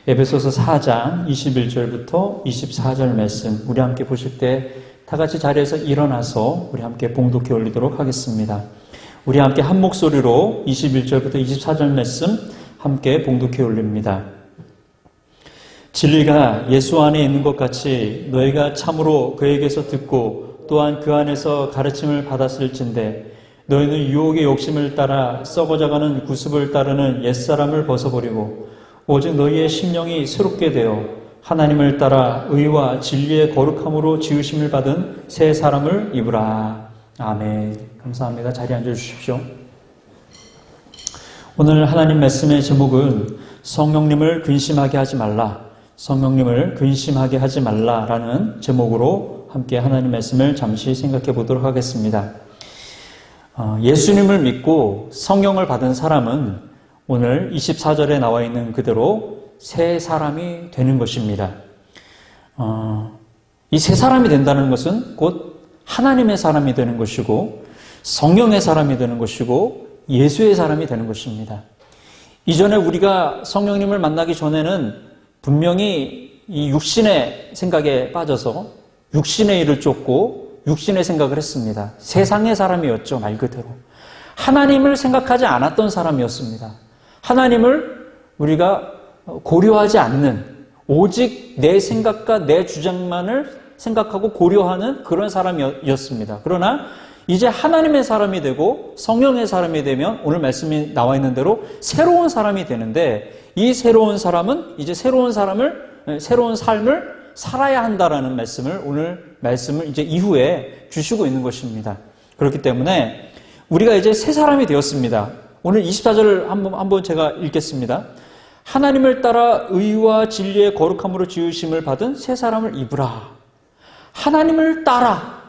에베소서 4장 21절부터 24절 말씀 우리 함께 보실 때 다 같이 자리에서 일어나서 우리 함께 봉독해 올리도록 하겠습니다. 우리 함께 한 목소리로 21절부터 24절 말씀 함께 봉독해 올립니다. 진리가 예수 안에 있는 것 같이 너희가 참으로 그에게서 듣고 또한 그 안에서 가르침을 받았을진대 너희는 유혹의 욕심을 따라 썩어져가는 구습을 따르는 옛사람을 벗어버리고 오직 너희의 심령이 새롭게 되어 하나님을 따라 의와 진리의 거룩함으로 지으심을 받은 새 사람을 입으라. 아멘. 감사합니다. 자리에 앉아주십시오. 오늘 하나님 말씀의 제목은 성령님을 근심하게 하지 말라. 성령님을 근심하게 하지 말라라는 제목으로 함께 하나님 말씀을 잠시 생각해 보도록 하겠습니다. 예수님을 믿고 성령을 받은 사람은 오늘 24절에 나와 있는 그대로 새 사람이 되는 것입니다. 이 새 사람이 된다는 것은 곧 하나님의 사람이 되는 것이고 성령의 사람이 되는 것이고 예수의 사람이 되는 것입니다. 이전에 우리가 성령님을 만나기 전에는 분명히 이 육신의 생각에 빠져서 육신의 일을 쫓고 육신의 생각을 했습니다. 세상의 사람이었죠, 말 그대로. 하나님을 생각하지 않았던 사람이었습니다. 하나님을 우리가 고려하지 않는, 오직 내 생각과 내 주장만을 생각하고 고려하는 그런 사람이었습니다. 그러나 이제 하나님의 사람이 되고 성령의 사람이 되면 오늘 말씀이 나와 있는 대로 새로운 사람이 되는데 이 새로운 사람은 이제 새로운 삶을 살아야 한다라는 말씀을 오늘 말씀을 이제 이후에 주시고 있는 것입니다. 그렇기 때문에 우리가 이제 새 사람이 되었습니다. 오늘 24절을 한번 제가 읽겠습니다. 하나님을 따라 의와 진리의 거룩함으로 지으심을 받은 새 사람을 입으라. 하나님을 따라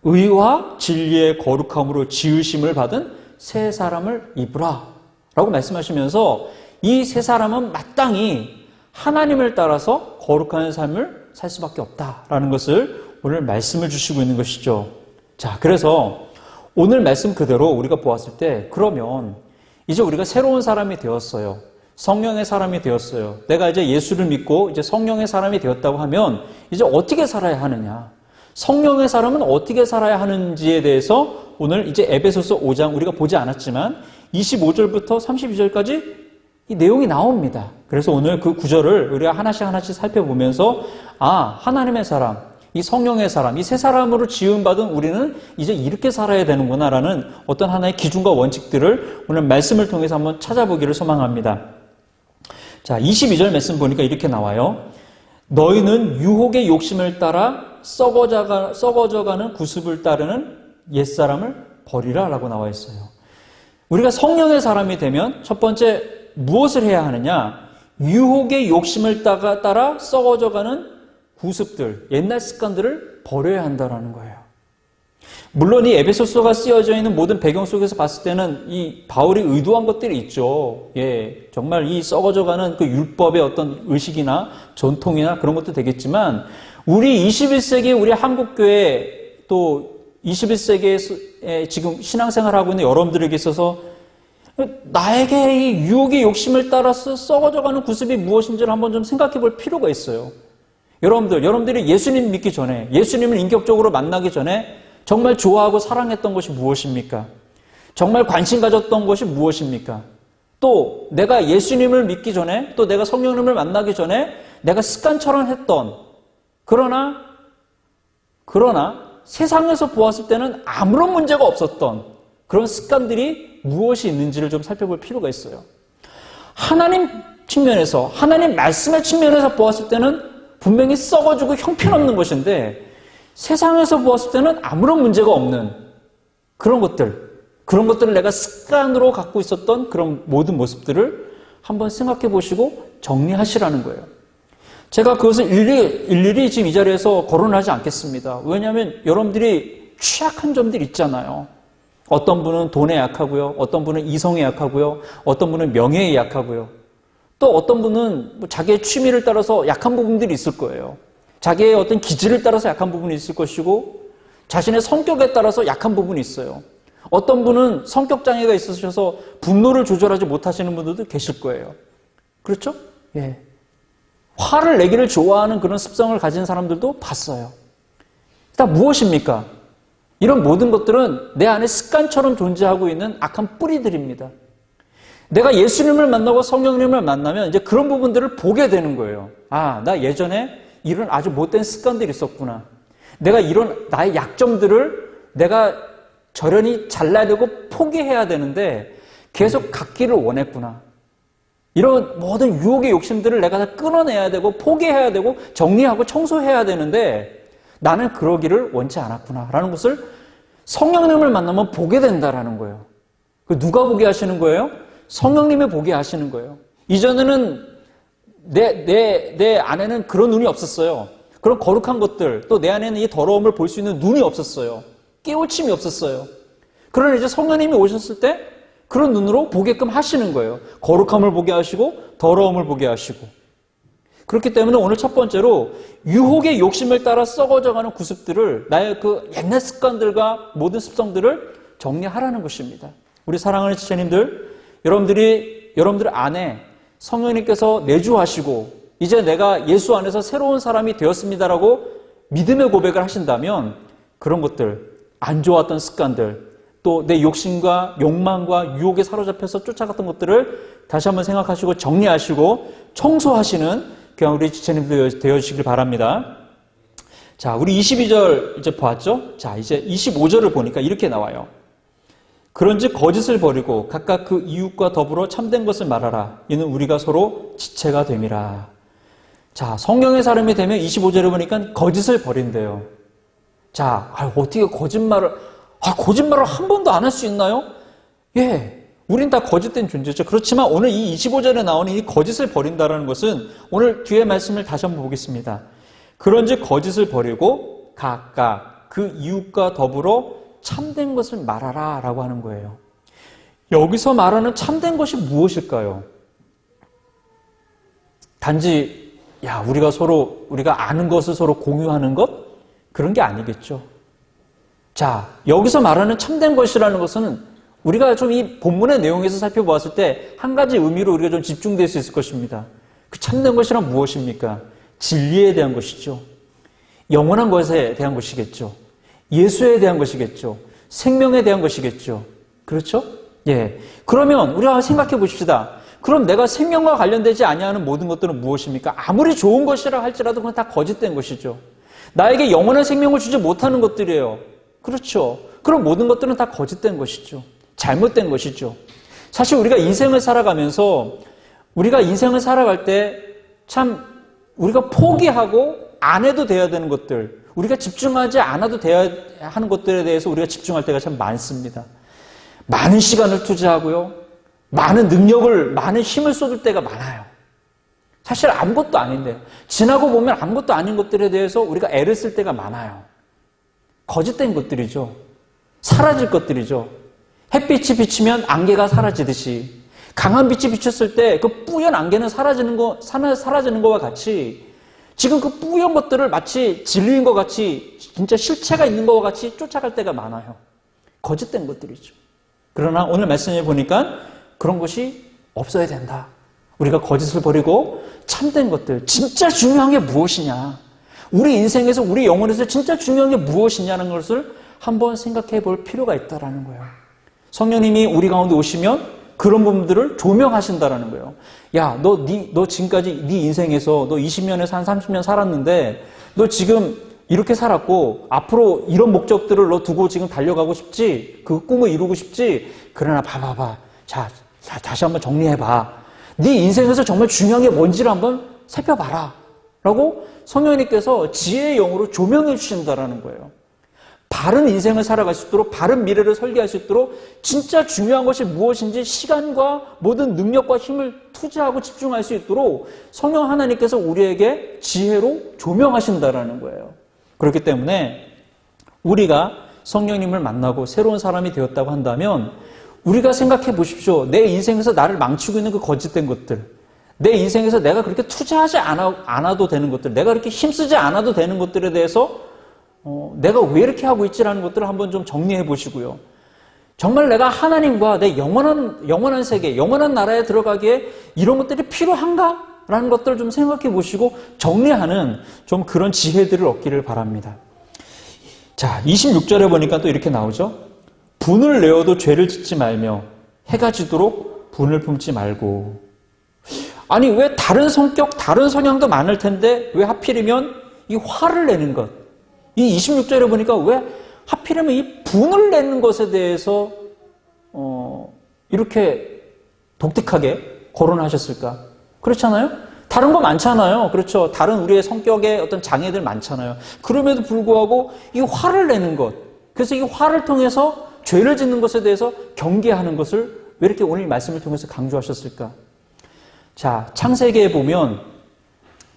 의와 진리의 거룩함으로 지으심을 받은 새 사람을 입으라 라고 말씀하시면서 이 새 사람은 마땅히 하나님을 따라서 거룩한 삶을 살 수밖에 없다라는 것을 오늘 말씀을 주시고 있는 것이죠. 자, 그래서 오늘 말씀 그대로 우리가 보았을 때 그러면 이제 우리가 새로운 사람이 되었어요. 성령의 사람이 되었어요. 내가 이제 예수를 믿고 이제 성령의 사람이 되었다고 하면 이제 어떻게 살아야 하느냐? 성령의 사람은 어떻게 살아야 하는지에 대해서 오늘 이제 에베소서 5장 우리가 보지 않았지만 25절부터 32절까지 이 내용이 나옵니다. 그래서 오늘 그 구절을 우리가 하나씩 살펴보면서 하나님의 사람, 이 성령의 사람, 이 새 사람으로 지음받은 우리는 이제 이렇게 살아야 되는구나라는 어떤 하나의 기준과 원칙들을 오늘 말씀을 통해서 한번 찾아보기를 소망합니다. 자, 22절 말씀 보니까 이렇게 나와요. 너희는 유혹의 욕심을 따라 썩어져가는 구습을 따르는 옛사람을 버리라 라고 나와 있어요. 우리가 성령의 사람이 되면 첫 번째 무엇을 해야 하느냐? 유혹의 욕심을 따라 썩어져가는 구습들, 옛날 습관들을 버려야 한다는 거예요. 물론 이 에베소서가 쓰여져 있는 모든 배경 속에서 봤을 때는 이 바울이 의도한 것들이 있죠. 예, 정말 이 썩어져가는 그 율법의 어떤 의식이나 전통이나 그런 것도 되겠지만 우리 21세기 우리 한국교회 또 21세기에 지금 신앙생활하고 있는 여러분들에게 있어서 나에게 이 유혹의 욕심을 따라서 썩어져가는 구습이 무엇인지를 한번 좀 생각해 볼 필요가 있어요. 여러분들이 예수님 믿기 전에, 예수님을 인격적으로 만나기 전에 정말 좋아하고 사랑했던 것이 무엇입니까? 정말 관심 가졌던 것이 무엇입니까? 또 내가 예수님을 믿기 전에, 또 내가 성령님을 만나기 전에 내가 습관처럼 했던 그러나 세상에서 보았을 때는 아무런 문제가 없었던 그런 습관들이 무엇이 있는지를 좀 살펴볼 필요가 있어요. 하나님 측면에서, 하나님 말씀의 측면에서 보았을 때는 분명히 썩어지고 형편없는 것인데 세상에서 보았을 때는 아무런 문제가 없는 그런 것들을 내가 습관으로 갖고 있었던 그런 모든 모습들을 한번 생각해 보시고 정리하시라는 거예요. 제가 그것을 일일이 지금 이 자리에서 거론하지 않겠습니다. 왜냐하면 여러분들이 취약한 점들이 있잖아요. 어떤 분은 돈에 약하고요. 어떤 분은 이성에 약하고요. 어떤 분은 명예에 약하고요. 또 어떤 분은 자기의 취미를 따라서 약한 부분들이 있을 거예요. 자기의 어떤 기질을 따라서 약한 부분이 있을 것이고 자신의 성격에 따라서 약한 부분이 있어요. 어떤 분은 성격 장애가 있으셔서 분노를 조절하지 못하시는 분들도 계실 거예요. 그렇죠? 예. 화를 내기를 좋아하는 그런 습성을 가진 사람들도 봤어요. 다 무엇입니까? 이런 모든 것들은 내 안에 습관처럼 존재하고 있는 악한 뿌리들입니다. 내가 예수님을 만나고 성령님을 만나면 이제 그런 부분들을 보게 되는 거예요. 아, 나 예전에 이런 아주 못된 습관들이 있었구나. 내가 이런 나의 약점들을 내가 저련히 잘라내고 포기해야 되는데 계속 갖기를 원했구나. 이런 모든 유혹의 욕심들을 내가 다 끊어내야 되고 포기해야 되고 정리하고 청소해야 되는데 나는 그러기를 원치 않았구나라는 것을 성령님을 만나면 보게 된다라는 거예요. 누가 보게 하시는 거예요? 성령님이 보게 하시는 거예요. 이전에는 내 안에는 그런 눈이 없었어요. 그런 거룩한 것들, 또 내 안에는 이 더러움을 볼 수 있는 눈이 없었어요. 깨우침이 없었어요. 그러나 이제 성령님이 오셨을 때 그런 눈으로 보게끔 하시는 거예요. 거룩함을 보게 하시고 더러움을 보게 하시고. 그렇기 때문에 오늘 첫 번째로 유혹의 욕심을 따라 썩어져가는 구습들을 나의 그 옛날 습관들과 모든 습성들을 정리하라는 것입니다. 우리 사랑하는 지체님들, 여러분들 안에 성령님께서 내주하시고 이제 내가 예수 안에서 새로운 사람이 되었습니다라고 믿음의 고백을 하신다면 그런 것들, 안 좋았던 습관들, 또 내 욕심과 욕망과 유혹에 사로잡혀서 쫓아갔던 것들을 다시 한번 생각하시고 정리하시고 청소하시는 그냥 우리 지체님들 되어주시길 바랍니다. 자, 우리 22절 이제 보았죠? 자, 이제 25절을 보니까 이렇게 나와요. 그런즉 거짓을 버리고 각각 그 이웃과 더불어 참된 것을 말하라. 이는 우리가 서로 지체가 됨이라. 자, 성령의 사람이 되면 25절에 보니까 거짓을 버린대요. 자, 어떻게 거짓말을 한 번도 안 할 수 있나요? 예, 우린 다 거짓된 존재죠. 그렇지만 오늘 이 25절에 나오는 이 거짓을 버린다라는 것은 오늘 뒤에 말씀을 다시 한번 보겠습니다. 그런즉 거짓을 버리고 각각 그 이웃과 더불어 참된 것을 말하라 라고 하는 거예요. 여기서 말하는 참된 것이 무엇일까요? 단지 우리가 아는 것을 서로 공유하는 것? 그런 게 아니겠죠. 자, 여기서 말하는 참된 것이라는 것은 우리가 좀 이 본문의 내용에서 살펴보았을 때 한 가지 의미로 우리가 좀 집중될 수 있을 것입니다. 그 참된 것이란 무엇입니까? 진리에 대한 것이죠. 영원한 것에 대한 것이겠죠. 예수에 대한 것이겠죠. 생명에 대한 것이겠죠. 그렇죠? 예. 그러면 우리가 생각해 보십시다. 그럼 내가 생명과 관련되지 아니하는 모든 것들은 무엇입니까? 아무리 좋은 것이라 할지라도 그건 다 거짓된 것이죠. 나에게 영원한 생명을 주지 못하는 것들이에요. 그렇죠. 그럼 모든 것들은 다 거짓된 것이죠. 잘못된 것이죠. 사실 우리가 인생을 살아가면서 우리가 인생을 살아갈 때 참 우리가 포기하고 안 해도 돼야 되는 것들, 우리가 집중하지 않아도 돼야 하는 것들에 대해서 우리가 집중할 때가 참 많습니다. 많은 시간을 투자하고요. 많은 능력을, 많은 힘을 쏟을 때가 많아요. 사실 아무것도 아닌데 지나고 보면 아무것도 아닌 것들에 대해서 우리가 애를 쓸 때가 많아요. 거짓된 것들이죠. 사라질 것들이죠. 햇빛이 비치면 안개가 사라지듯이 강한 빛이 비쳤을 때 그 뿌연 안개는 사라지는 것과 같이 지금 그 뿌연 것들을 마치 진리인 것 같이 진짜 실체가 있는 것과 같이 쫓아갈 때가 많아요. 거짓된 것들이죠. 그러나 오늘 말씀해 보니까 그런 것이 없어야 된다. 우리가 거짓을 버리고 참된 것들, 진짜 중요한 게 무엇이냐, 우리 인생에서 우리 영혼에서 진짜 중요한 게 무엇이냐는 것을 한번 생각해 볼 필요가 있다는 거예요. 성령님이 우리 가운데 오시면 그런 부분들을 조명하신다라는 거예요. 야, 너 지금까지 네 인생에서 너 20년에서 한 30년 살았는데 너 지금 이렇게 살았고 앞으로 이런 목적들을 너 두고 지금 달려가고 싶지? 그 꿈을 이루고 싶지? 그러나 봐봐. 자, 다시 한번 정리해봐. 네 인생에서 정말 중요한 게 뭔지를 한번 살펴봐라. 라고 성령님께서 지혜의 영으로 조명해 주신다라는 거예요. 바른 인생을 살아갈 수 있도록, 바른 미래를 설계할 수 있도록 진짜 중요한 것이 무엇인지 시간과 모든 능력과 힘을 투자하고 집중할 수 있도록 성령 하나님께서 우리에게 지혜로 조명하신다라는 거예요. 그렇기 때문에 우리가 성령님을 만나고 새로운 사람이 되었다고 한다면 우리가 생각해 보십시오. 내 인생에서 나를 망치고 있는 그 거짓된 것들, 내 인생에서 내가 그렇게 투자하지 않아도 되는 것들, 내가 그렇게 힘쓰지 않아도 되는 것들에 대해서 내가 왜 이렇게 하고 있지라는 것들을 한번 좀 정리해 보시고요. 정말 내가 하나님과 내 영원한 세계, 영원한 나라에 들어가기에 이런 것들이 필요한가? 라는 것들을 좀 생각해 보시고 정리하는 좀 그런 지혜들을 얻기를 바랍니다. 자, 26절에 보니까 또 이렇게 나오죠. 분을 내어도 죄를 짓지 말며 해가 지도록 분을 품지 말고. 아니, 왜 다른 성격, 다른 성향도 많을 텐데 왜 하필이면 이 화를 내는 것, 이 26절에 보니까 왜 하필이면 이 분을 내는 것에 대해서 이렇게 독특하게 거론하셨을까? 그렇잖아요? 다른 거 많잖아요. 그렇죠? 다른 우리의 성격의 어떤 장애들 많잖아요. 그럼에도 불구하고 이 화를 내는 것, 그래서 이 화를 통해서 죄를 짓는 것에 대해서 경계하는 것을 왜 이렇게 오늘 이 말씀을 통해서 강조하셨을까? 자, 창세기에 보면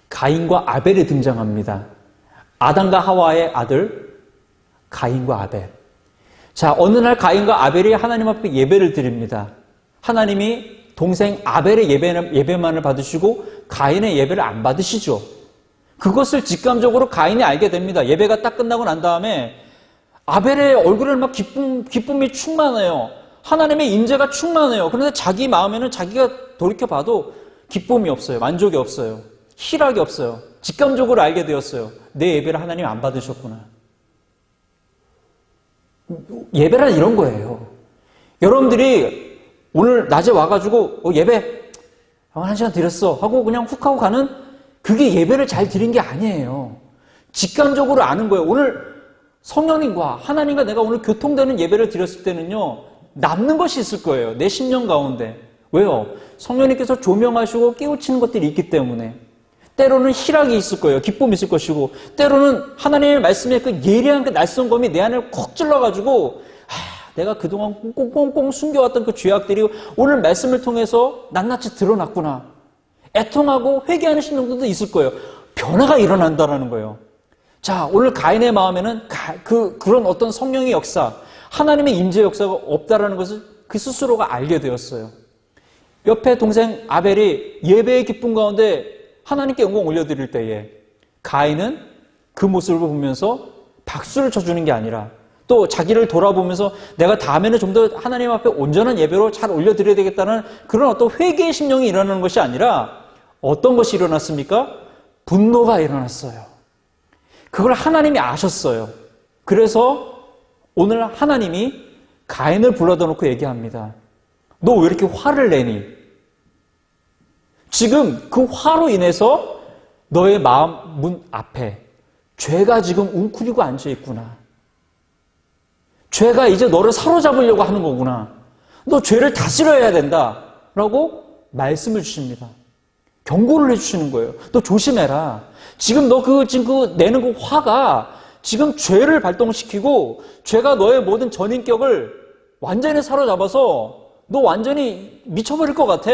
가인과 아벨이 등장합니다. 아담과 하와의 아들 가인과 아벨. 자, 어느 날 가인과 아벨이 하나님 앞에 예배를 드립니다. 하나님이 동생 아벨의 예배만을 받으시고 가인의 예배를 안 받으시죠. 그것을 직감적으로 가인이 알게 됩니다. 예배가 딱 끝나고 난 다음에 아벨의 얼굴을 막 기쁨이 충만해요. 하나님의 임재가 충만해요. 그런데 자기 마음에는 자기가 돌이켜봐도 기쁨이 없어요. 만족이 없어요. 희락이 없어요. 직감적으로 알게 되었어요. 내 예배를 하나님이 안 받으셨구나. 예배란 이런 거예요. 여러분들이 오늘 낮에 와가지고 예배 한 시간 드렸어 하고 그냥 훅 하고 가는, 그게 예배를 잘 드린 게 아니에요. 직감적으로 아는 거예요. 오늘 성령님과 하나님과 내가 오늘 교통되는 예배를 드렸을 때는요, 남는 것이 있을 거예요. 내 심령 가운데. 왜요? 성령님께서 조명하시고 깨우치는 것들이 있기 때문에. 때로는 희락이 있을 거예요. 기쁨이 있을 것이고, 때로는 하나님의 말씀에 그 예리한 그 낯선검이 내 안을 콕 찔러가지고 내가 그동안 꽁꽁꽁 숨겨왔던 그 죄악들이 오늘 말씀을 통해서 낱낱이 드러났구나. 애통하고 회개하는 심령들도 있을 거예요. 변화가 일어난다는 거예요. 자, 오늘 가인의 마음에는 그런 어떤 성령의 역사, 하나님의 임재 역사가 없다라는 것을 그 스스로가 알게 되었어요. 옆에 동생 아벨이 예배의 기쁨 가운데 하나님께 영광 올려드릴 때에 가인은 그 모습을 보면서 박수를 쳐주는 게 아니라 또 자기를 돌아보면서 내가 다음에는 좀 더 하나님 앞에 온전한 예배로 잘 올려드려야 되겠다는 그런 어떤 회개의 심령이 일어나는 것이 아니라 어떤 것이 일어났습니까? 분노가 일어났어요. 그걸 하나님이 아셨어요. 그래서 오늘 하나님이 가인을 불러다 놓고 얘기합니다. 너 왜 이렇게 화를 내니? 지금 그 화로 인해서 너의 마음 문 앞에 죄가 지금 웅크리고 앉아있구나. 죄가 이제 너를 사로잡으려고 하는 거구나. 너 죄를 다스려야 된다. 라고 말씀을 주십니다. 경고를 해주시는 거예요. 너 조심해라. 지금 너 지금 내는 그 화가 지금 죄를 발동시키고 죄가 너의 모든 전인격을 완전히 사로잡아서 너 완전히 미쳐버릴 것 같아.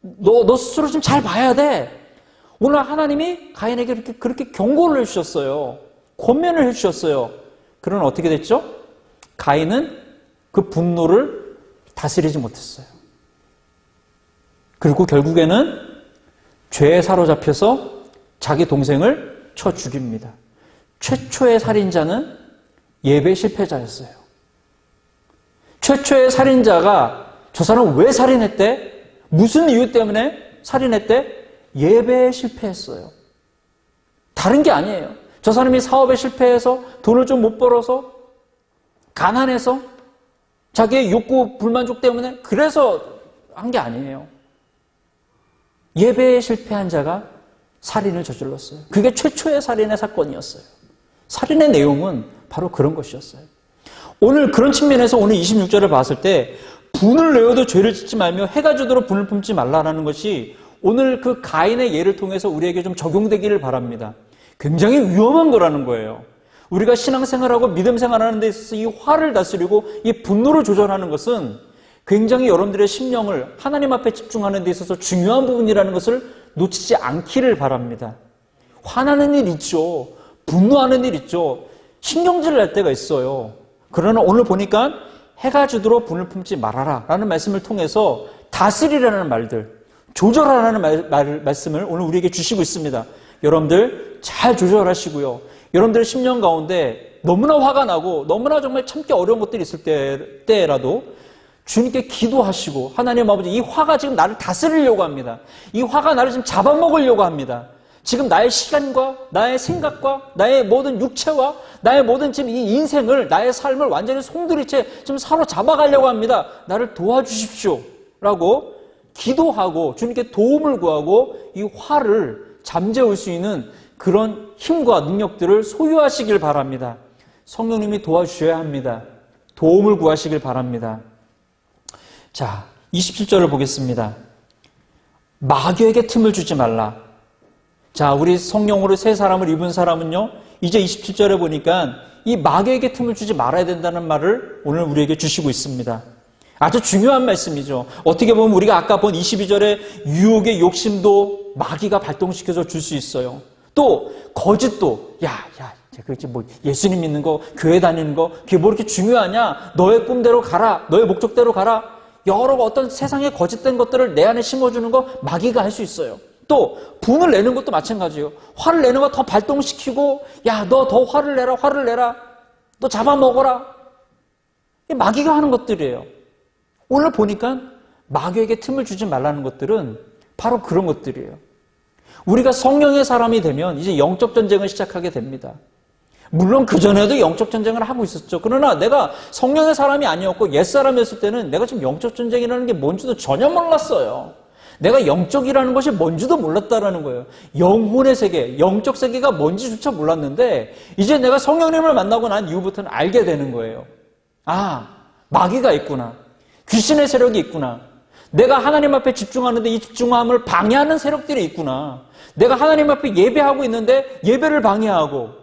너 스스로 좀 잘 봐야 돼. 오늘 하나님이 가인에게 그렇게 경고를 해주셨어요. 권면을 해주셨어요. 그러나 어떻게 됐죠? 가인은 그 분노를 다스리지 못했어요. 그리고 결국에는 죄에 사로잡혀서 자기 동생을 쳐 죽입니다. 최초의 살인자는 예배 실패자였어요. 최초의 살인자가 저 사람 왜 살인했대? 무슨 이유 때문에 살인했대? 예배에 실패했어요. 다른 게 아니에요. 저 사람이 사업에 실패해서 돈을 좀 못 벌어서 가난해서 자기의 욕구 불만족 때문에 그래서 한 게 아니에요. 예배에 실패한 자가 살인을 저질렀어요. 그게 최초의 살인의 사건이었어요. 살인의 내용은 바로 그런 것이었어요. 오늘 그런 측면에서 오늘 26절을 봤을 때 분을 내어도 죄를 짓지 말며 해가 지도록 분을 품지 말라라는 것이 오늘 그 가인의 예를 통해서 우리에게 좀 적용되기를 바랍니다. 굉장히 위험한 거라는 거예요. 우리가 신앙생활하고 믿음 생활하는 데 있어서 이 화를 다스리고 이 분노를 조절하는 것은 굉장히 여러분들의 심령을 하나님 앞에 집중하는 데 있어서 중요한 부분이라는 것을 놓치지 않기를 바랍니다. 화나는 일 있죠. 분노하는 일 있죠. 신경질을 낼 때가 있어요. 그러나 오늘 보니까 해가 지도록 분을 품지 말아라 라는 말씀을 통해서 다스리라는 말들, 조절하라는 말씀을 오늘 우리에게 주시고 있습니다. 여러분들 잘 조절하시고요. 여러분들의 심령 가운데 너무나 화가 나고 너무나 정말 참기 어려운 것들이 있을 때라도 주님께 기도하시고 하나님 아버지 이 화가 지금 나를 다스리려고 합니다. 이 화가 나를 지금 잡아먹으려고 합니다. 지금 나의 시간과 나의 생각과 나의 모든 육체와 나의 모든 지금 이 인생을 나의 삶을 완전히 송두리째 지금 사로잡아가려고 합니다. 나를 도와주십시오 라고 기도하고 주님께 도움을 구하고 이 화를 잠재울 수 있는 그런 힘과 능력들을 소유하시길 바랍니다. 성령님이 도와주셔야 합니다. 도움을 구하시길 바랍니다. 자, 27절을 보겠습니다. 마귀에게 틈을 주지 말라. 자, 우리 성령으로 새 사람을 입은 사람은요, 이제 27절에 보니까 이 마귀에게 틈을 주지 말아야 된다는 말을 오늘 우리에게 주시고 있습니다. 아주 중요한 말씀이죠. 어떻게 보면 우리가 아까 본 22절에 유혹의 욕심도 마귀가 발동시켜서 줄 수 있어요. 또 거짓도 그렇지 뭐 예수님 믿는 거, 교회 다니는 거, 그게 뭐 이렇게 중요하냐? 너의 꿈대로 가라, 너의 목적대로 가라. 여러 어떤 세상에 거짓된 것들을 내 안에 심어주는 거 마귀가 할 수 있어요. 또 분을 내는 것도 마찬가지예요. 화를 내는 거 더 발동시키고, 야, 너 더 화를 내라, 너 잡아먹어라. 이게 마귀가 하는 것들이에요. 오늘 보니까 마귀에게 틈을 주지 말라는 것들은 바로 그런 것들이에요. 우리가 성령의 사람이 되면 이제 영적 전쟁을 시작하게 됩니다. 물론 그전에도 영적 전쟁을 하고 있었죠. 그러나 내가 성령의 사람이 아니었고 옛사람이었을 때는 내가 지금 영적 전쟁이라는 게 뭔지도 전혀 몰랐어요. 내가 영적이라는 것이 뭔지도 몰랐다라는 거예요. 영혼의 세계, 영적 세계가 뭔지조차 몰랐는데 이제 내가 성령님을 만나고 난 이후부터는 알게 되는 거예요. 아, 마귀가 있구나. 귀신의 세력이 있구나. 내가 하나님 앞에 집중하는데 이 집중함을 방해하는 세력들이 있구나. 내가 하나님 앞에 예배하고 있는데 예배를 방해하고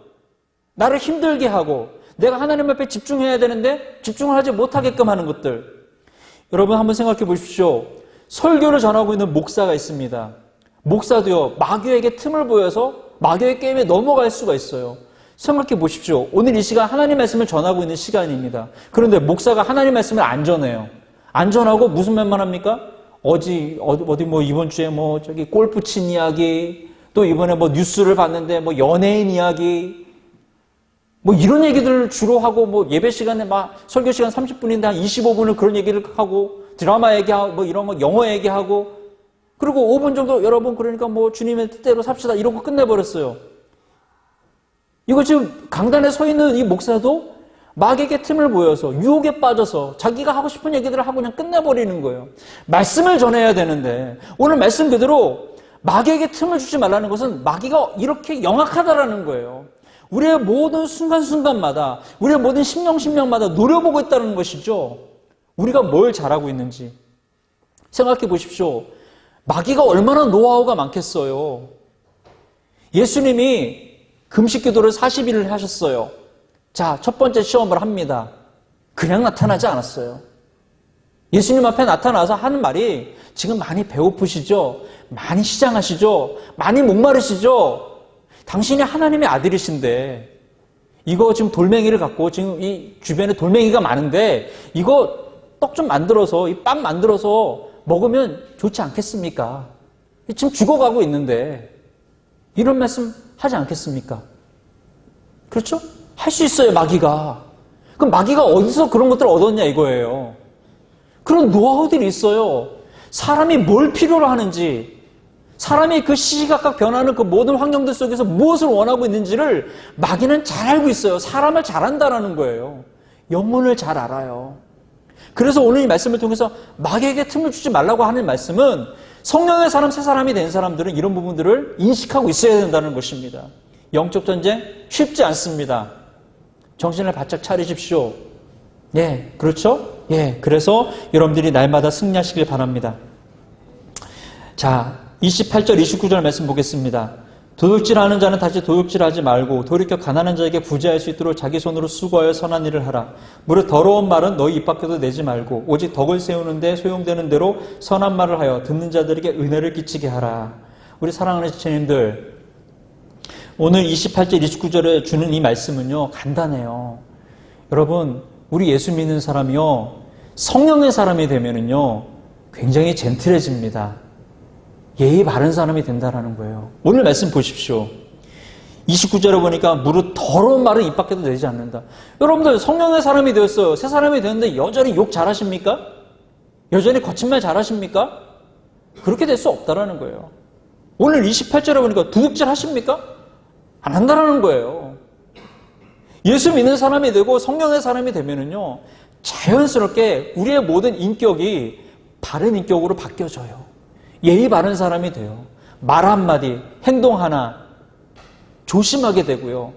나를 힘들게 하고 내가 하나님 앞에 집중해야 되는데 집중을 하지 못하게끔 하는 것들. 여러분 한번 생각해 보십시오. 설교를 전하고 있는 목사가 있습니다. 목사도요, 마귀에게 틈을 보여서 마귀의 게임에 넘어갈 수가 있어요. 생각해 보십시오. 오늘 이 시간 하나님 말씀을 전하고 있는 시간입니다. 그런데 목사가 하나님 말씀을 안 전해요. 안 전하고 무슨 말만 합니까? 어디 뭐 이번 주에 뭐 저기 골프 친 이야기, 또 이번에 뭐 뉴스를 봤는데 뭐 연예인 이야기, 뭐 이런 얘기들을 주로 하고 뭐 예배 시간에 막 설교 시간 30분인데 한 25분을 그런 얘기를 하고 드라마 얘기하고 뭐 이런 거 영어 얘기하고 그리고 5분 정도 여러분 그러니까 뭐 주님의 뜻대로 삽시다 이런 거 끝내버렸어요. 이거 지금 강단에 서 있는 이 목사도 마귀에게 틈을 보여서 유혹에 빠져서 자기가 하고 싶은 얘기들을 하고 그냥 끝내버리는 거예요. 말씀을 전해야 되는데 오늘 말씀 그대로 마귀에게 틈을 주지 말라는 것은 마귀가 이렇게 영악하다라는 거예요. 우리의 모든 순간순간마다 우리의 모든 심령마다 노려보고 있다는 것이죠. 우리가 뭘 잘하고 있는지 생각해 보십시오. 마귀가 얼마나 노하우가 많겠어요. 예수님이 금식기도를 40일을 하셨어요. 자, 첫 번째 시험을 합니다. 그냥 나타나지 않았어요. 예수님 앞에 나타나서 하는 말이 지금 많이 배고프시죠? 많이 시장하시죠? 많이 목마르시죠? 당신이 하나님의 아들이신데 이거 지금 돌멩이를 갖고 지금 이 주변에 돌멩이가 많은데 이거 떡 좀 만들어서 이 빵 만들어서 먹으면 좋지 않겠습니까? 지금 죽어가고 있는데 이런 말씀 하지 않겠습니까? 그렇죠? 할 수 있어요, 마귀가. 그럼 마귀가 어디서 그런 것들을 얻었냐 이거예요. 그런 노하우들이 있어요. 사람이 뭘 필요로 하는지, 사람이 그 시시각각 변하는 그 모든 환경들 속에서 무엇을 원하고 있는지를 마귀는 잘 알고 있어요. 사람을 잘 안다라는 거예요. 영혼을 잘 알아요. 그래서 오늘 이 말씀을 통해서 마귀에게 틈을 주지 말라고 하는 말씀은 성령의 사람, 새 사람이 된 사람들은 이런 부분들을 인식하고 있어야 된다는 것입니다. 영적 전쟁 쉽지 않습니다. 정신을 바짝 차리십시오. 예, 그렇죠? 예, 그래서 여러분들이 날마다 승리하시길 바랍니다. 자, 28절, 29절 말씀 보겠습니다. 도둑질하는 자는 다시 도둑질하지 말고 돌이켜 가난한 자에게 부자할 수 있도록 자기 손으로 수고하여 선한 일을 하라. 무릇 더러운 말은 너희 입 밖에도 내지 말고 오직 덕을 세우는 데 소용되는 대로 선한 말을 하여 듣는 자들에게 은혜를 끼치게 하라. 우리 사랑하는 지체님들, 오늘 28절, 29절에 주는 이 말씀은요, 간단해요. 여러분, 우리 예수 믿는 사람이요, 성령의 사람이 되면은요, 굉장히 젠틀해집니다. 예의 바른 사람이 된다라는 거예요. 오늘 말씀 보십시오. 29절에 보니까 무릇 더러운 말은 입 밖에도 내지 않는다. 여러분들 성령의 사람이 되었어요. 새 사람이 되었는데 여전히 욕 잘하십니까? 여전히 거친 말 잘하십니까? 그렇게 될 수 없다라는 거예요. 오늘 28절에 보니까 도둑질 하십니까? 안 한다라는 거예요. 예수 믿는 사람이 되고 성령의 사람이 되면은요, 자연스럽게 우리의 모든 인격이 바른 인격으로 바뀌어져요. 예의 바른 사람이 돼요. 말 한마디, 행동 하나 조심하게 되고요.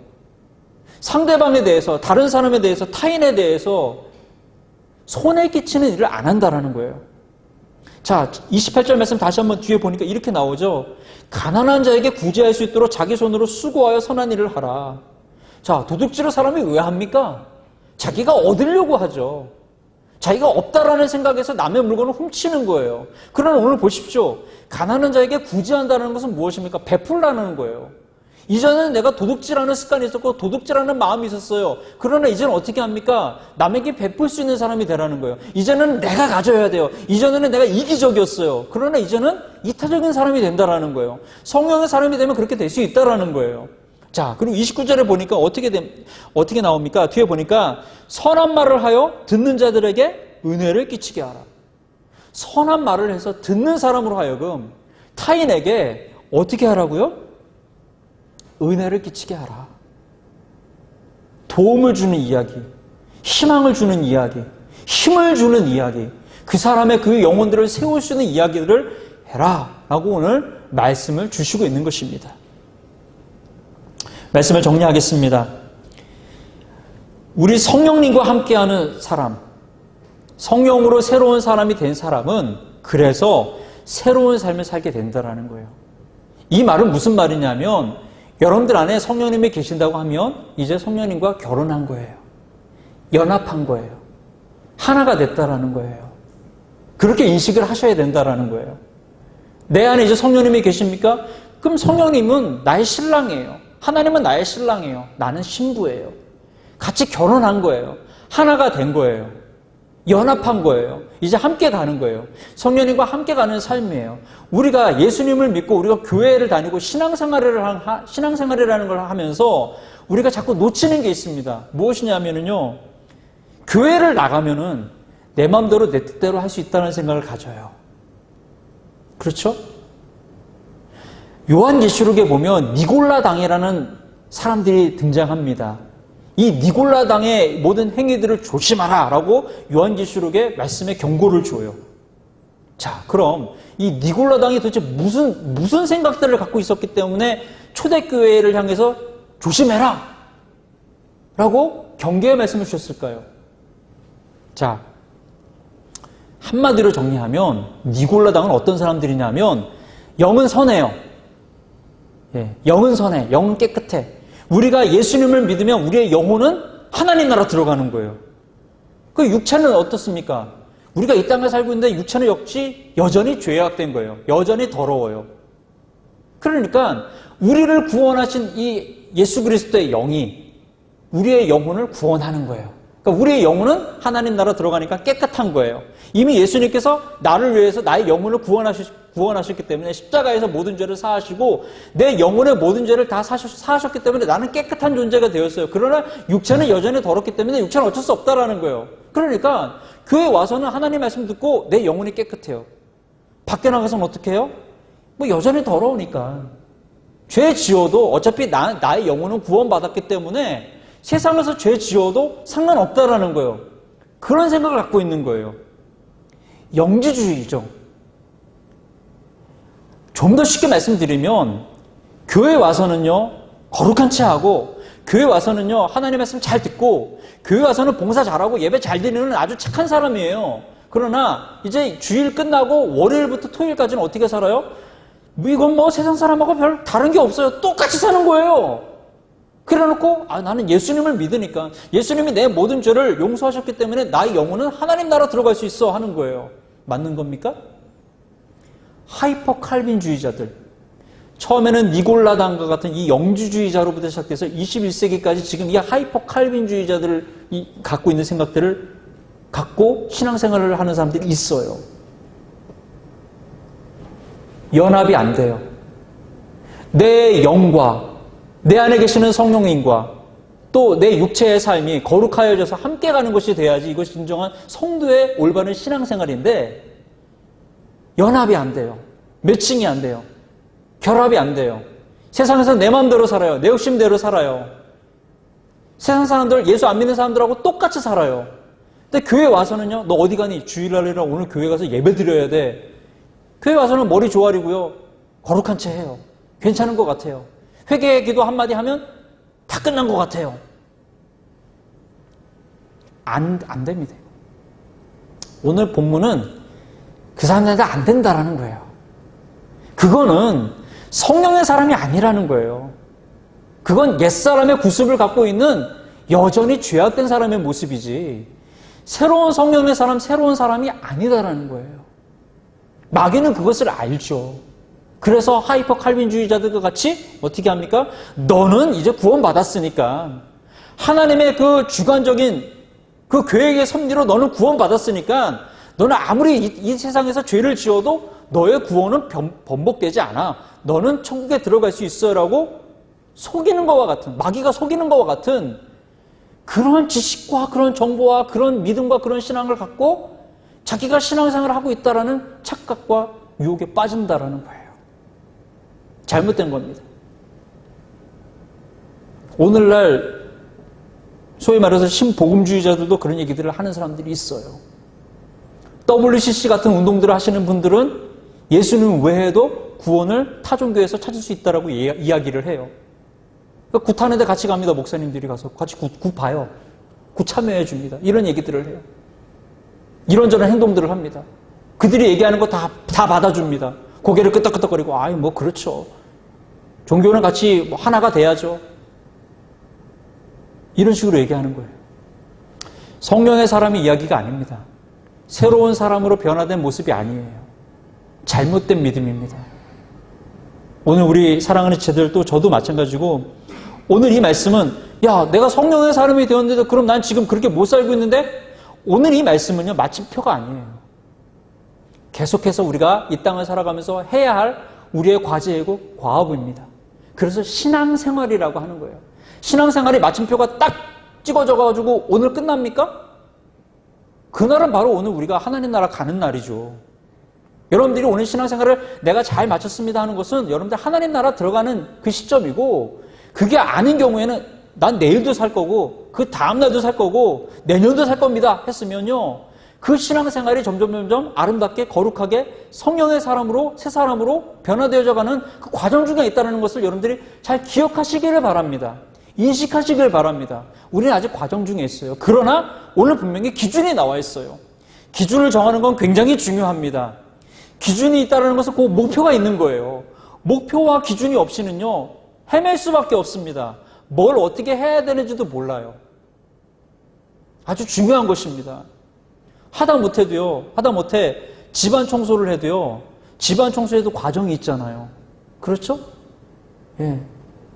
상대방에 대해서, 다른 사람에 대해서, 타인에 대해서 손해 끼치는 일을 안 한다라는 거예요. 자, 28절 말씀 다시 한번 뒤에 보니까 이렇게 나오죠. 가난한 자에게 구제할 수 있도록 자기 손으로 수고하여 선한 일을 하라. 자, 도둑질을 사람이 왜 합니까? 자기가 얻으려고 하죠. 자기가 없다라는 생각에서 남의 물건을 훔치는 거예요. 그러나 오늘 보십시오. 가난한 자에게 구제한다는 것은 무엇입니까? 베풀라는 거예요. 이전에는 내가 도둑질하는 습관이 있었고 도둑질하는 마음이 있었어요. 그러나 이제는 어떻게 합니까? 남에게 베풀 수 있는 사람이 되라는 거예요. 이제는 내가 가져야 돼요. 이전에는 내가 이기적이었어요. 그러나 이제는 이타적인 사람이 된다라는 거예요. 성령의 사람이 되면 그렇게 될 수 있다라는 거예요. 자, 그리고 29절에 보니까 어떻게 나옵니까? 뒤에 보니까 선한 말을 하여 듣는 자들에게 은혜를 끼치게 하라. 선한 말을 해서 듣는 사람으로 하여금 타인에게 어떻게 하라고요? 은혜를 끼치게 하라. 도움을 주는 이야기, 희망을 주는 이야기, 힘을 주는 이야기, 그 사람의 그 영혼들을 세울 수 있는 이야기들을 해라 라고 오늘 말씀을 주시고 있는 것입니다. 말씀을 정리하겠습니다. 우리 성령님과 함께하는 사람, 성령으로 새로운 사람이 된 사람은 그래서 새로운 삶을 살게 된다는 거예요. 이 말은 무슨 말이냐면 여러분들 안에 성령님이 계신다고 하면 이제 성령님과 결혼한 거예요. 연합한 거예요. 하나가 됐다라는 거예요. 그렇게 인식을 하셔야 된다라는 거예요. 내 안에 이제 성령님이 계십니까? 그럼 성령님은 나의 신랑이에요. 하나님은 나의 신랑이에요. 나는 신부예요. 같이 결혼한 거예요. 하나가 된 거예요. 연합한 거예요. 이제 함께 가는 거예요. 성령님과 함께 가는 삶이에요. 우리가 예수님을 믿고 우리가 교회를 다니고 신앙생활이라는 걸 하면서 우리가 자꾸 놓치는 게 있습니다. 무엇이냐면요. 교회를 나가면은 내 마음대로 내 뜻대로 할 수 있다는 생각을 가져요. 그렇죠? 요한계시록에 보면 니골라 당이라는 사람들이 등장합니다. 이 니골라 당의 모든 행위들을 조심하라 라고 요한계시록에 말씀에 경고를 줘요. 자, 그럼 이 니골라 당이 도대체 무슨 생각들을 갖고 있었기 때문에 초대교회를 향해서 조심해라 라고 경계의 말씀을 주셨을까요? 자, 한마디로 정리하면 니골라 당은 어떤 사람들이냐면 영은 선해요. 예, 영은 선해. 영은 깨끗해. 우리가 예수님을 믿으면 우리의 영혼은 하나님 나라 들어가는 거예요. 그 육체는 어떻습니까? 우리가 이 땅에 살고 있는데 육체는 역시 여전히 죄악된 거예요. 여전히 더러워요. 그러니까 우리를 구원하신 이 예수 그리스도의 영이 우리의 영혼을 구원하는 거예요. 그러니까 우리의 영혼은 하나님 나라 들어가니까 깨끗한 거예요. 이미 예수님께서 나를 위해서 나의 영혼을 구원하셨기 때문에 십자가에서 모든 죄를 사하시고 내 영혼의 모든 죄를 다 사하셨기 때문에 나는 깨끗한 존재가 되었어요. 그러나 육체는 여전히 더럽기 때문에 육체는 어쩔 수 없다라는 거예요. 그러니까 교회에 와서는 하나님 말씀 듣고 내 영혼이 깨끗해요. 밖에 나가서는 어떻게 해요? 뭐 여전히 더러우니까. 죄 지어도 어차피 나의 영혼은 구원받았기 때문에 세상에서 죄 지어도 상관없다라는 거예요. 그런 생각을 갖고 있는 거예요. 영지주의죠. 좀 더 쉽게 말씀드리면 교회 와서는요 거룩한 채 하고 교회 와서는요 하나님 말씀 잘 듣고 교회 와서는 봉사 잘하고 예배 잘 드리는 아주 착한 사람이에요. 그러나 이제 주일 끝나고 월요일부터 토요일까지는 어떻게 살아요? 이건 뭐 세상 사람하고 별 다른 게 없어요. 똑같이 사는 거예요. 그래놓고 나는 예수님을 믿으니까 예수님이 내 모든 죄를 용서하셨기 때문에 나의 영혼은 하나님 나라 들어갈 수 있어 하는 거예요. 맞는 겁니까? 하이퍼 칼빈주의자들, 처음에는 니골라당과 같은 이 영주주의자로부터 시작해서 21세기까지 지금 이 하이퍼 칼빈주의자들이 갖고 있는 생각들을 갖고 신앙생활을 하는 사람들이 있어요. 연합이 안 돼요. 내 영과 내 안에 계시는 성령님과 또 내 육체의 삶이 거룩하여져서 함께 가는 것이 돼야지 이것이 진정한 성도의 올바른 신앙생활인데 연합이 안 돼요. 매칭이 안 돼요. 결합이 안 돼요. 세상에서 내 마음대로 살아요. 내 욕심대로 살아요. 세상 사람들, 예수 안 믿는 사람들하고 똑같이 살아요. 근데 교회 와서는요, 너 어디 가니? 주일날이라 오늘 교회 가서 예배 드려야 돼. 교회 와서는 머리 조아리고요, 거룩한 채 해요. 괜찮은 것 같아요. 회개 기도 한마디 하면 다 끝난 것 같아요. 안 됩니다. 오늘 본문은 그 사람들한테 안 된다라는 거예요. 그거는 성령의 사람이 아니라는 거예요. 그건 옛사람의 구습을 갖고 있는 여전히 죄악된 사람의 모습이지 새로운 성령의 사람, 새로운 사람이 아니다라는 거예요. 마귀는 그것을 알죠. 그래서 하이퍼 칼빈주의자들과 같이 어떻게 합니까? 너는 이제 구원받았으니까 하나님의 그 주관적인 그 계획의 섭리로 너는 구원받았으니까 너는 아무리 이 세상에서 죄를 지어도 너의 구원은 번복되지 않아. 너는 천국에 들어갈 수 있어라고 속이는 것과 같은, 마귀가 속이는 것과 같은 그런 지식과 그런 정보와 그런 믿음과 그런 신앙을 갖고 자기가 신앙생활을 하고 있다라는 착각과 유혹에 빠진다라는 거예요. 잘못된 겁니다. 오늘날 소위 말해서 신복음주의자들도 그런 얘기들을 하는 사람들이 있어요. WCC 같은 운동들을 하시는 분들은 예수님 외에도 구원을 타종교에서 찾을 수 있다라고 이야기를 해요. 그러니까 굿하는 데 같이 갑니다. 목사님들이 가서 같이 굿 봐요. 굿 참여해 줍니다. 이런 얘기들을 해요. 이런저런 행동들을 합니다. 그들이 얘기하는 거 다 받아줍니다. 고개를 끄덕끄덕거리고 아이 뭐 그렇죠. 종교는 같이 뭐 하나가 돼야죠. 이런 식으로 얘기하는 거예요. 성령의 사람의 이야기가 아닙니다. 새로운 사람으로 변화된 모습이 아니에요. 잘못된 믿음입니다. 오늘 우리 사랑하는 지체들도 저도 마찬가지고 오늘 이 말씀은 야 내가 성령의 사람이 되었는데 그럼 난 지금 그렇게 못 살고 있는데 오늘 이 말씀은요 마침표가 아니에요. 계속해서 우리가 이 땅을 살아가면서 해야 할 우리의 과제이고 과업입니다. 그래서 신앙생활이라고 하는 거예요. 신앙생활의 마침표가 딱 찍어져가지고 오늘 끝납니까? 그날은 바로 오늘 우리가 하나님 나라 가는 날이죠. 여러분들이 오늘 신앙생활을 내가 잘 마쳤습니다 하는 것은 여러분들 하나님 나라 들어가는 그 시점이고 그게 아닌 경우에는 난 내일도 살 거고 그 다음날도 살 거고 내년도 살 겁니다 했으면요 그 신앙생활이 점점 아름답게 거룩하게 성령의 사람으로 새 사람으로 변화되어져가는 그 과정 중에 있다는 것을 여러분들이 잘 기억하시기를 바랍니다. 인식하시길 바랍니다. 우리는 아직 과정 중에 있어요. 그러나 오늘 분명히 기준이 나와 있어요. 기준을 정하는 건 굉장히 중요합니다. 기준이 있다는 것은 그 목표가 있는 거예요. 목표와 기준이 없이는요 헤맬 수밖에 없습니다. 뭘 어떻게 해야 되는지도 몰라요. 아주 중요한 것입니다. 하다못해 집안 청소를 해도요 집안 청소에도 과정이 있잖아요. 그렇죠? 예.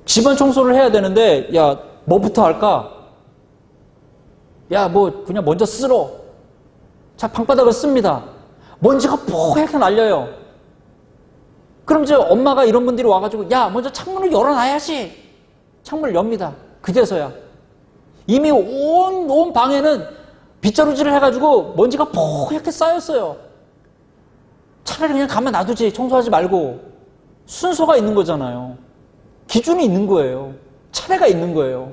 집안 청소를 해야 되는데 야 뭐부터 할까? 야 뭐 그냥 먼저 쓸어. 자 방바닥을 씁니다. 먼지가 뽀얗게 날려요. 그럼 이제 엄마가 이런 분들이 와가지고 야 먼저 창문을 열어놔야지. 창문을 엽니다. 그제서야 이미 온 방에는 빗자루질을 해가지고 먼지가 뽀얗게 쌓였어요. 차라리 그냥 가만 놔두지. 청소하지 말고. 순서가 있는 거잖아요. 기준이 있는 거예요. 차례가 있는 거예요.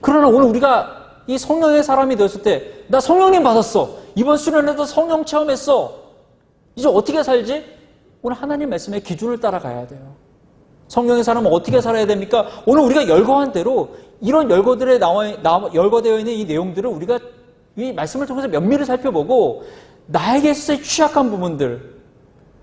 그러나 오늘 우리가 이 성령의 사람이 되었을 때 나 성령님 받았어. 이번 수련회도 성령 체험했어. 이제 어떻게 살지? 오늘 하나님 말씀의 기준을 따라가야 돼요. 성령의 사람은 어떻게 살아야 됩니까? 오늘 우리가 열거한 대로 이런 열거되어 있는 이 내용들을 우리가 이 말씀을 통해서 면밀히 살펴보고 나에게 있어서의 취약한 부분들,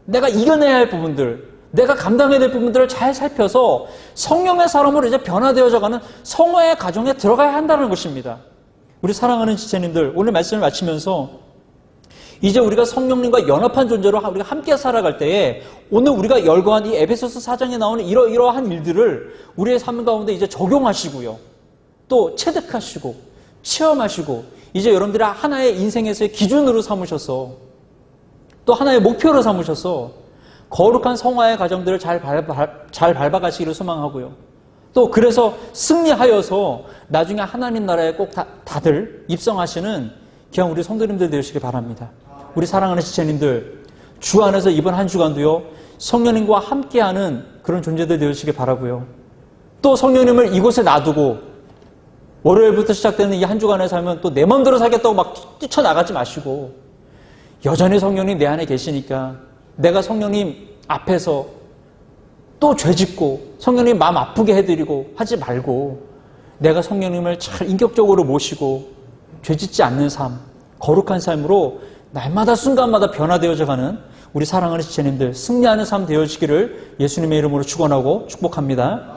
내가 이겨내야 할 부분들, 내가 감당해야 될 부분들을 잘 살펴서 성령의 사람으로 이제 변화되어져가는 성화의 가정에 들어가야 한다는 것입니다. 우리 사랑하는 지체님들, 오늘 말씀을 마치면서 이제 우리가 성령님과 연합한 존재로 우리가 함께 살아갈 때에 오늘 우리가 열거한 이 에베소서 4장에 나오는 이러한 일들을 우리의 삶 가운데 이제 적용하시고요. 또 체득하시고 체험하시고 이제 여러분들이 하나의 인생에서의 기준으로 삼으셔서 또 하나의 목표로 삼으셔서 거룩한 성화의 과정들을 잘 밟아가시기를 소망하고요. 또 그래서 승리하여서 나중에 하나님 나라에 꼭 다들 입성하시는 귀한 우리 성도님들 되시길 바랍니다. 우리 사랑하는 지체님들, 주 안에서 이번 한 주간도요, 성령님과 함께하는 그런 존재들 되시길 바라고요. 또 성령님을 이곳에 놔두고 월요일부터 시작되는 이 한 주간에 살면 또 내 마음대로 살겠다고 막 뛰쳐나가지 마시고, 여전히 성령님 내 안에 계시니까 내가 성령님 앞에서 또 죄짓고 성령님 마음 아프게 해드리고 하지 말고, 내가 성령님을 잘 인격적으로 모시고 죄짓지 않는 삶, 거룩한 삶으로 날마다 순간마다 변화되어져가는 우리 사랑하는 지체님들, 승리하는 삶 되어지기를 예수님의 이름으로 축원하고 축복합니다.